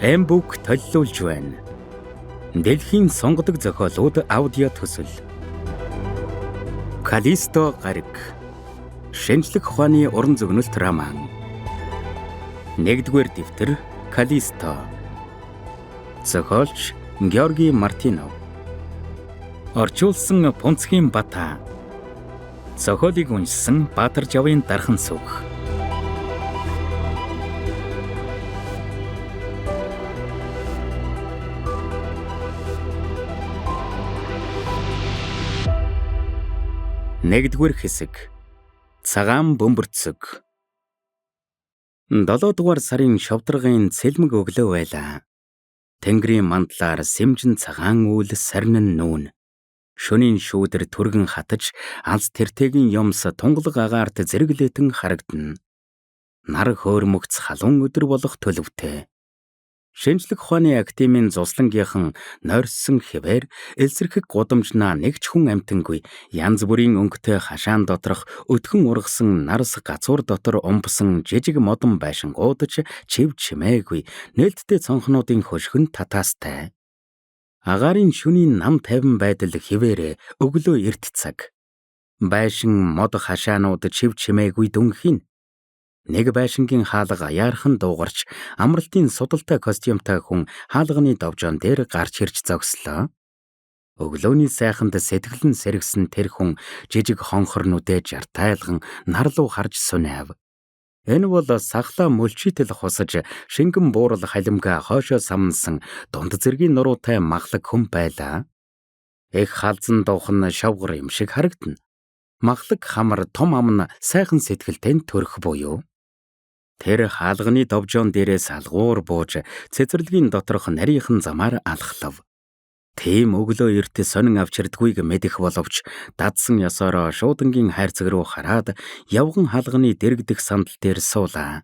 Эмбүк төлөвлөж байна. Дэлхийн сонгодог зохиолууд аудио төсөл. Калисто гараг. Шинжлэх ухааны уран зөгнөлт роман. 1-р дэвтэр Калисто. Зохиолч Георги Мартинов. Орчуулсан Пунцхийн Бата. Зохиолыг уншсан Баатар Жавын Дархан сүх. Нэгдүгээр хэсэг. Цагаан бөмбөрцөг. 7-р сарын шавдаргын цэлмэг өглөө байлаа. Тэнгэрийн мандлаар сэмжин цагаан үл сарнин нүүн. Шөнийн шүүдэр түргэн хатаж алс тэртэгийн юмс тунгалаг агаарт зэрэглэтэн харагдана. Нар хөөрмөгц халуун өдөр болох төлөвтэй. Шинжлэх ухааны академийн зуслангийнхан нойрссон хэвээр элсэрхэг гудамжнаа нэгч хүн амтангүй янз бүрийн өнгөтэй хашаан доторх өтгөн ургасан нарс гацуур дотор умбсан жижиг модон байшингуудч чив чимээгүй нээлттэй цонхнуудын хөшгөн татаастай. Агаарын шөнийн нам тайван байдал хിവэрэ өглөө эрт цаг. Байшин мод хашаанууд чив чимээгүй дүнхийн. Нэг байшингийн хаалга аяархан дуугарч амралтын судалтай костюмтай хүн хаалганы довжоон дээр гарч ирж зогслоо. Өглөөний сайханд сэтгэлэн сэргсэн тэр хүн жижиг хонхор нүдэ жартайлган нарлуу харж сунав. Энэ бол сахлаа мөлчитэл хусаж шингэн буурал халимга хоошоо самнсан дунд зэргийн нуруутай махлаг хүн байлаа. Их халзан дуухан шавгар юм шиг харагдана. Махлаг хамар том амн сайхан сэтгэлтэй төрөх буюу. Тэр хаалганы довжоон дээрээс алгуур бууж цэцэрлэгийн доторх нарийнхан замаар алхлав. Тийм өглөө эрт сонин авчирдгүйг мэдэх боловч дадсан ёсороо шуудангийн хайрцаг руу хараад явган хаалганы дэрэгдэх сандал дээр суулаа.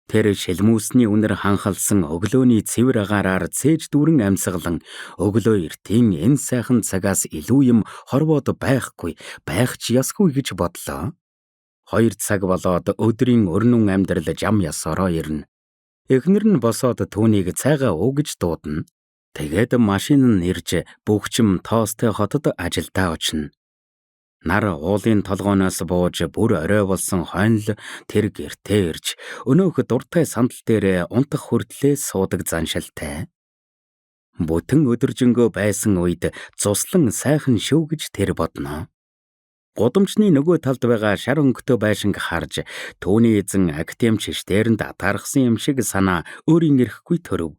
Тэр шилмүүсний үнэр ханхалсан өглөөний цэвэр агаараар цээж дүүрэн амьсгалан өглөө эртийн энэ сайхан цагаас илүү юм хорвоод байхгүй байх ч ёсгүй гэж бодлоо. 2 цаг болоод өдрийн өрнөн амьдрал жам ёсороо ирнэ. Эхнэр нь босоод түүнийг цайгаа уугж дуудана. Тэгээд машин нь ирж бүгчм тоостой хотод ажилдаа очино. Нар уулын толгооноос бууж бүр орой болсон хойно л тэр гэртээ ирж өнөөх дуртай сандал дээр унтах хүртлээ суудаг заншилтай. Бүтэн өдөржингөө байсан үед цуслан сайхан шүү гэж тэр бодно. Гудамжны нөгөө талд байгаа шар өнгөтэй байшинг харж түүний эзэн академич эштээрэнд атаархсан юм шиг санаа өөрийн ирэхгүй төрөв.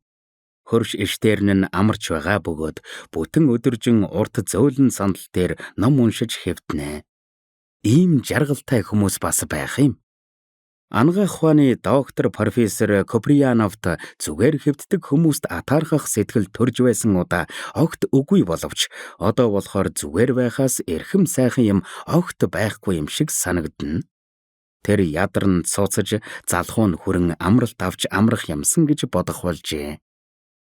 Хөрш эштээрн нь амарч байгаа бөгөөд бүтэн өдөржин урт зөөлөн сандал дээр ном уншиж хэвтнэ. Ийм жаргалтай хүмүүс бас байх юм. Анагаах ухааны доктор профессор Коприяновт зүгээр хэвтдэг хүмүүст атаархах сэтгэл төрж байсан удаа огт үгүй боловч одоо болохоор зүгээр байхаас эрхэм сайхан юм огт байхгүй юм шиг санагдана. Тэр ядарн цуцаж залхуу нь хүрэн амралт авч амрах юмсан гэж бодох болжээ.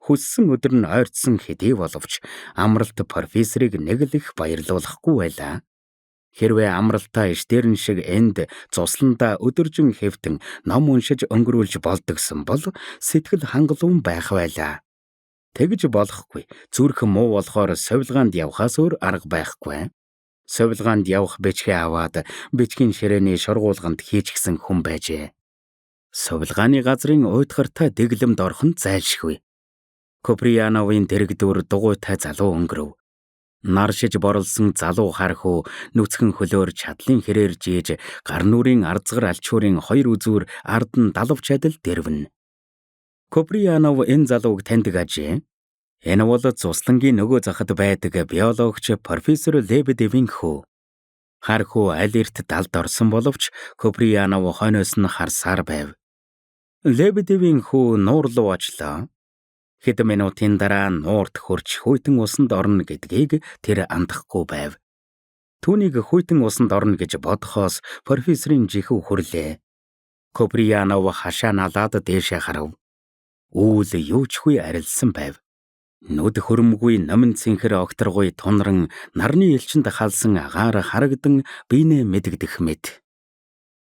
Хүссэн өдөр нь ойртсон хэдий боловч амралт профессорыг нэг л их баярлуулахгүй байлаа. Хэрвээ амралтаа эштэрн шиг энд цусландаа өдөржин хэвтэн ном уншиж өнгөрүүлж болдгсон бол сэтгэл хангалуун байх байлаа. Тэгж болохгүй. Зүрх муу болохоор совилгаанд явхаас өөр арга байхгүй. Совилгаанд явах бичгээ аваад бичгийн ширээний шургуулганд хийчихсэн хүн байжээ. Совилгааны газрын уйтгартай дэглэмд орох нь зайлшгүй. Коприяновын дэрэгдүр дугуйтай залуу өнгөрөв. Наршиж борлсон залуу хархуу нүцгэн хөлөөр чадлын хэрээр жийж гар нүрийн ардзгар алчуурын 2 үзүүр ард нь далавч адил дэрвэнэ. Коприянов энэ залууг таньдаг ажээ. Энэ бол цуслангийн нөгөө захад байдаг биологч профессор Лебедевийн хүү. Хархуу аль эрт далд орсон боловч Коприянов хойноос нь харсаар байв. Лебедевийн хүү нуур руу очлоо. Хэдэн минутын дараа нуурт хөрч хүйтэн усанд орно гэдгийг тэр андахгүй байв. Түүнийг хүйтэн усанд орно гэж бодохоос профессорын жихүү хүрлээ. Коприянов хашаа налаад дээшээ харав. Үүл юучгүй арилсан байв. Нүд хөрмгүй номин цэнхэр огторгуй тунран нарны элчинд халсан агаар харагдан биенээ мэдгдэх мэт.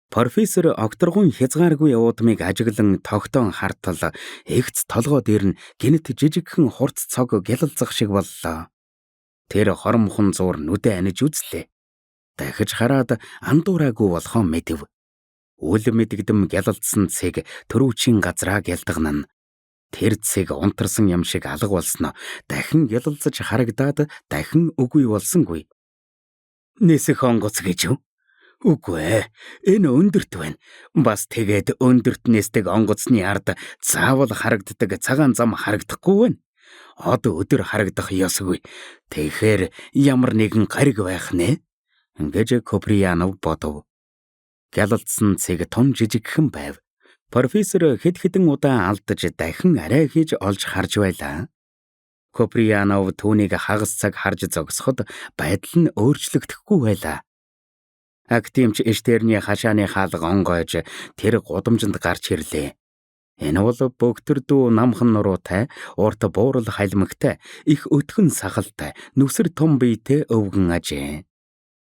Профессор огторгон хязгааргүй уудмыг ажиглан тогтоон хартал эгц толгой дээр нь гинт жижигхэн хурц цог гялалзах шиг боллоо. Тэр хормхон зуур нүдэ аниж үзлээ. Дахиж хараад андуураагүй болохоо мэдэв. Үл мэдгдэм гялалдсан цэг төрүүчийн газраа гялдагнана. Тэр цэг унтарсан юм шиг алга болсноо дахин гялалзаж харагдаад дахин үгүй болсонгүй. Нисэх онгоц гэж юу? Үгүй ээ. Энэ өндөрт байна. Бас тэгээд өндөрт нисдэг онгоцны ард заавал харагддаг цагаан зам харагдахгүй байна. Од өдөр харагдах ёсгүй. Тэгэхээр ямар нэгэн гариг байх нэ? Гэж Коприянов бодов. Гялалдсан цэг том жижигхэн байв. Профессор хэд хэдэн удаа алдаж дахин арай хийж олж харж байлаа. Коприянов түүнийг хагас цаг харж зогсоход байдал нь өөрчлөгдөхгүй байлаа. Актимч эштерний хашааны хаалга онгойж тэр гудамжинд гарч ирлээ. Энэ бол бөгтөрдөө намхан нуруутай, урт буурал хайлмагтай, их өтгөн сахалтай, нүсэр том биетэй өвгөн ажээ.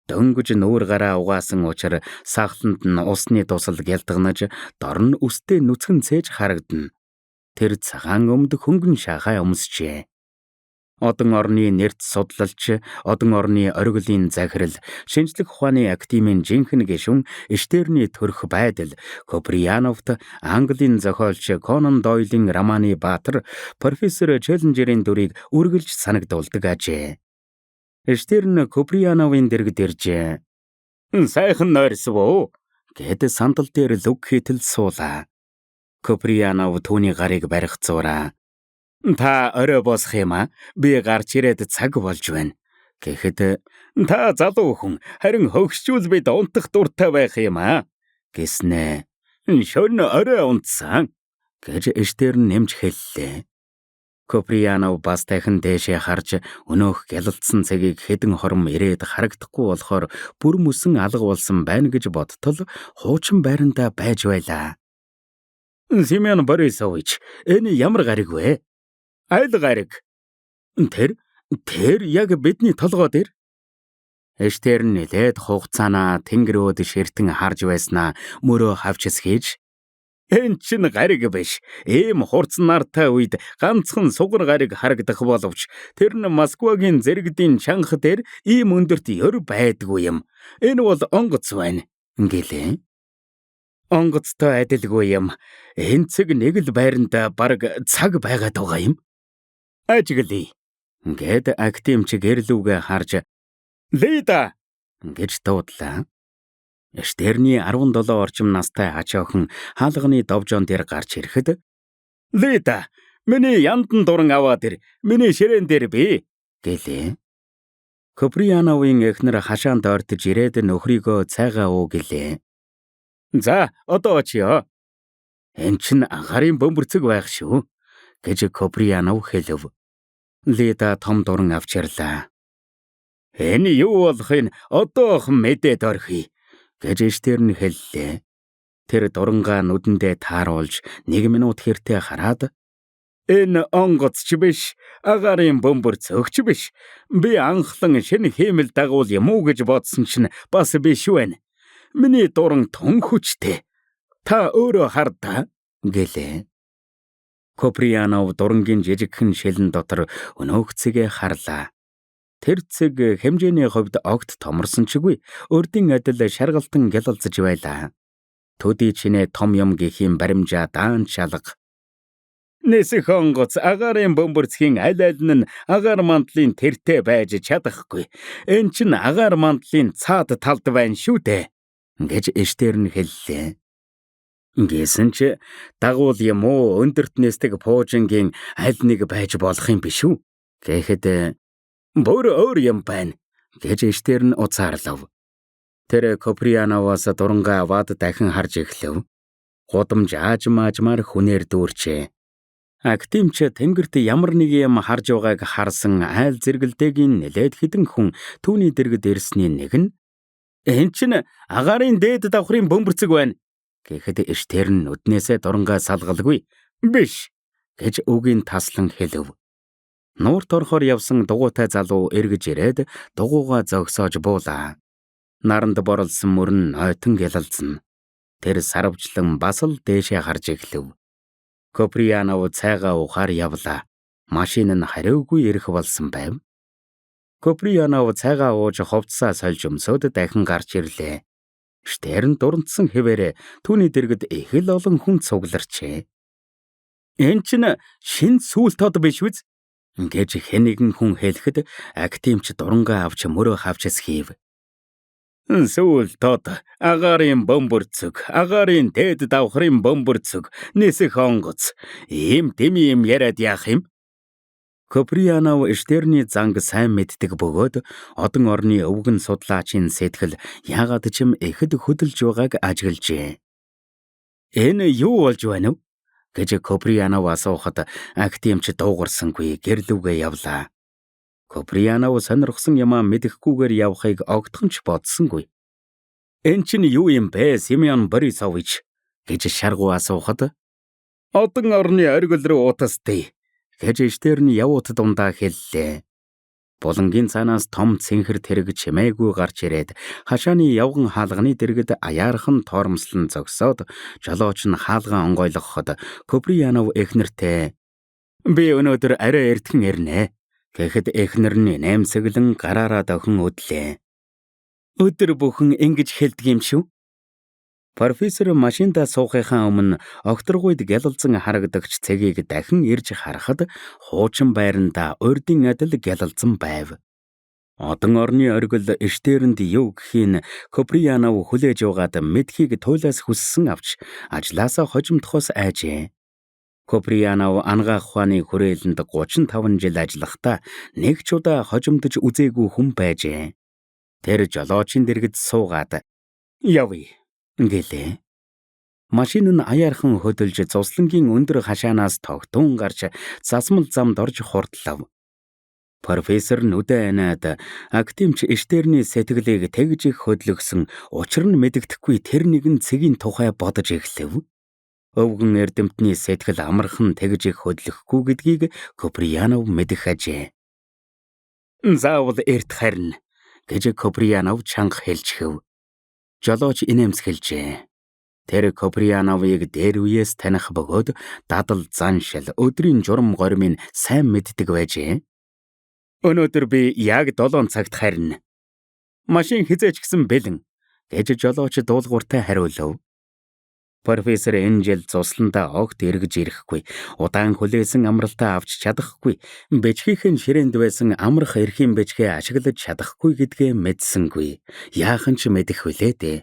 Дөнгөж нүүр гараа угаасан учраас сахалнд нь усны тусал гялдгнаж, дор нь үстэй нүцгэн цээж харагдана. Тэр цагаан өмд хөнгөн шахаа өмсчээ. Одон орны нэрт судлалч, одон орны оргилын захирал, шинжлэх ухааны академийн жинхэнэ гишүүн эштерний төрх байдал, Коприяновт Английн зохиолч Конан Дойлын романы баатар профессор Челленжерийн дүрийг үргэлж санагдуулдаг ажээ. Эштерн Коприяновын дэргэд иржээ. "Сайхан нойрсов уу?" гэд сандал дээр лүг хийтэл суулаа. Коприянов түүний гарыг барих зураа. "Та орой босох юм аа? Би гарч ирээд цаг болж байна." Гэхэд "Та залуу хүн, харин хөгшчүүл бид унтах дуртай байх юм аа" гэснэ. "Шөнө орой унтсан" гэж эштерн нэмж хэллээ. Коприянов бас дахин дээшээ харж өнөөх гялалдсан цэгийг хэдэн хором ирээд харагдахгүй болохоор бүр мөсөн алга болсон байна гэж бодтол хуучин байранда байж байлаа. "Семен Борисович, энэ ямар гариг вэ?" "Айл гариг." Тэр яг бидний толгой дээр. Эштерн нэлээд хугацаанаа тэнгэрөөд ширтэн харж байснаа мөрөө хавчс хийж, "Энэ чинь гариг биш. Ийм хурц нартай үед ганцхан сугар гариг харагдах боловч тэр нь Москвагийн зэрэгдийн чанга дээр ийм өндөрт ёр байдгүй юм. Энэ бол онгоц байна" гэлээ. "Онгоцтой адилгүй юм. Энэ цэг нэг л байранд бараг цаг байгаад байгаа юм. Ажиглая" гэд актимч гэрлүүгээ харж "Лида" гэж дуудлаа. Эштерний 17 орчим настай ач охин хаалганы довжоон дээр гарч ирэхэд "Лида, миний яндан дуран аваад ир. Миний ширээн дээр бий" гэлээ. Коприяновын эхнэр хашаанд ортож ирээд нөхрийгөө цайгаа уу гэлээ. "За, одоо очиё. Энд чинь агарын бөмбөрцөг байх шүү" гэж Коприянов хэлв. Лида том дуран авчирлаа. "Энэ юу болохыг одоохон мэдээд орхий" гэж эштерн хэллээ. Тэр дурангаа нүдэндээ тааруулж 1 минут хэртэ хараад "Энэ онгоц ч биш, агарын бөмбөрцөгч биш. Би анхлан шинэ хиймэл дагуул юм уу гэж бодсон чинь бас биш байна. Миний дуран тун хүчтэй. Та өөрөө хардаа" гэлээ. Коприянов дурангийн жижигхэн шилэн дотор өнөөх цэгээ харлаа. Тэр цэг хэмжээний хувьд огт томорсон чигүй урдын адил шаргалтан гялалзаж байлаа. Төдий чинээ том юм гэхийн баримжаа даан шалга. "Нисэх онгоц агарын бөмбөрцгийн аль аль нь агаар мандлын тэртээ байж чадахгүй. Энэ чинь агаар мандлын цаад талд байна шүү дээ" гэж эштерн хэллээ. "Гэсэн ч дагуул юм уу өндөрт нисдэг пуужингийн аль нэг байж болох юм биш үү?" гэхэд "Бүр өөр юм байна" гэж эштерн уцаарлав. Тэр Коприяновоос дурангаа аваад дахин харж эхлэв. Гудамж аажмаар хүнээр дүүрчээ. Актимч тэнгэрт ямар нэг юм харж байгааг харсан айл зэргэлдээгийн нэлээд хэдэн хүн түүний дэргэд ирсний нэг нь "Энэ чинь агарын дээд давхрын бөмбөрцөг байна" гэхэд эштерн нүднээсээ дурангаа салгалгүй "Биш" гэж үгийн таслан хэлв. Нуурт орохоор явсан дугуйтай залуу эргэж ирээд дугуйгаа зогсоож буулаа. Наранд борлсон мөрөн ойтон гялалзна. Тэр сарвчлан бас л дээшээ харж эхлэв. Коприянов цайгаа ухаар явлаа. Машин нь хариугүй ирэх болсон байв. Коприянов цайгаа ууж хувцсаа сольж өмсөөд дахин гарч ирлээ. Штерн дурандсан хэвээрээ түүний дэргэд их л олон хүн цугларчээ. "Энэ чинь шин сүүл тод биш үз?" гэж хэн нэгэн хүн хэлэхэд актимч дурангаа авч мөрөө хавчс хийв. "Сүүл тод агарын бөмбөрцөг, агарын дээд давхрын бөмбөрцөг, нисэх онгоц. Ийм дэми юм яриад яах юм?" Коприянов Штерний занг сайн мэддэг бөгөөд одон орны өвгөн судлаачийн сэтгэл яагаад ч юм ихэд хөдөлж байгааг ажиглажээ. "Энэ юу болж байна вэ?" гэж Коприянов асуухад актимч дуугарсангүй гэрлүүгээ явлаа. Коприянов сонирхсон юмаа мэдэхгүйгээр явахыг огтхон ч бодсонгүй. "Энэ чинь юу юм бэ, Семен Борисович?" гэж шаргуу асуухад "Одон орны оргил руу утасдъя" гэж Штерн явуут дундаа хэллээ. Булангийн цаанаас том цэнхэр тэрэг чимээгүй гарч ирээд хашааны явган хаалганы дэргэд аяархан тоормслон зогсоод жолооч нь хаалгаа онгойлгоход Коприянов эхнэртэй "Би өнөөдөр арай эртхэн ирнэ" гэхэд эхнэр нь нэмсэглэн гараараа дохин өдлөө. "Өдөр бүхэн ингэж хэлдэг юм шүү." Профессор машиндаа суухынхаа өмнө окторгуйд гялалзан харагдагч цэгийг дахин ирж харахад хуучин байранда урдын адил гялалзан байв. Одон орны оргил Штернд юу гэхийн Коприянов хүлээж угаад мэдхийг туйлаас хүссэн авч ажлаасаа хожимдохоос айжээ. Коприянов ангаах ухааны хүрээлэнд 35 жил ажиллахдаа нэг ч удаа хожимдож үзээгүй хүн байжээ. Тэр жолоочийн дэргэд суугаад "Явъя" гэлээ. Машин нь аяархан хөдөлж цуслангийн өндөр хашаанаас тогтун гарч засмал замд орж хурдлав. Профессор нүдэ анаад актимч Штерний сэтгэлийг тэгж их хөдлөгсөн учир нь мэдэгдэхгүй тэр нэгэн цэгийн тухай бодож эхлэв. Өвгөн эрдэмтний сэтгэл амархан тэгж их хөдлөхгүй гэдгийг Коприянов мэдэх ажээ. "Заавал эрт харна" гэж Коприянов чанга хэлчихв. Жолооч инээмсэглэжээ. Тэр Коприяновыг дээр үеэс таних бөгөөд дадал заншил өдрийн журам горимыг сайн мэддэг байжээ. "Өнөөдөр би яг 7 цагт харна. Машин хизээч гисэн бэлэн" гэж жолооч дуулууртай хариулав. Профессор энэ жил цусландаа огт эргэж ирэхгүй, удаан хүлээсэн амралтаа авч чадахгүй, бичгийн ширээнд байсан амрах эрхийн бичгээ ашиглаж чадахгүй гэдгээ мэдсэнгүй. Яахан ч мэдэх вүлээ дээ.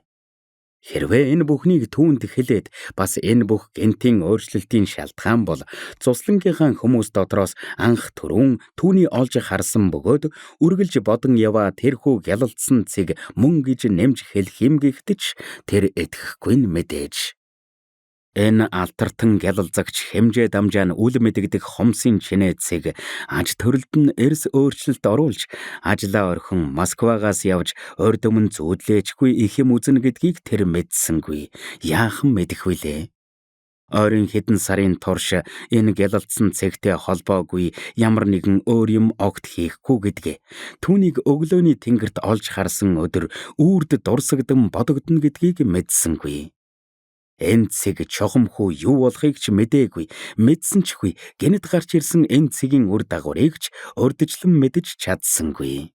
Хэрвээ энэ бүхнийг түүнд хэлээд бас энэ бүх гэнтийн өөрчлөлтийн шалтгаан бол цуслангийнхаа хүмүүс дотроос анх түрүүн түүний олж харсан бөгөөд үргэлж бодон яваа тэрхүү гялалдсан цэг мөн гэж нэмж хэлэх юм гэхдээ ч тэр итгэхгүй нь мэдээж. Энэ алтартан гялалзагч хэмжээ дамжаа нь үл мэдэгдэх хомсын чинээ цэг аж төрөлд нь эрс өөрчлөлт оруулж ажлаа орхин Москвагаас явж урд өмнө зүүдлээчгүй их юм үзэн гэдгийг тэр мэдсэнгүй. Яахан мэдэх вүлээ? Ойрын хэдэн сарын турш энэ гялалдсан цэгтэй холбоогүй ямар нэгэн өөр юм огт хийхгүй гэдгээ. Түүнийг өглөөний тэнгэрт олж харсан өдөр үрд дурсагдан бодогдно гэдгийг мэдсэнгүй. Энэ цэг чухамхүү юу болохыг ч мэдээгүй, мэдсэн чгүй гэнэт гарч ирсэн энэ цэгийн үр дагаврыг ч урдчлан мэдэж чадсангүй.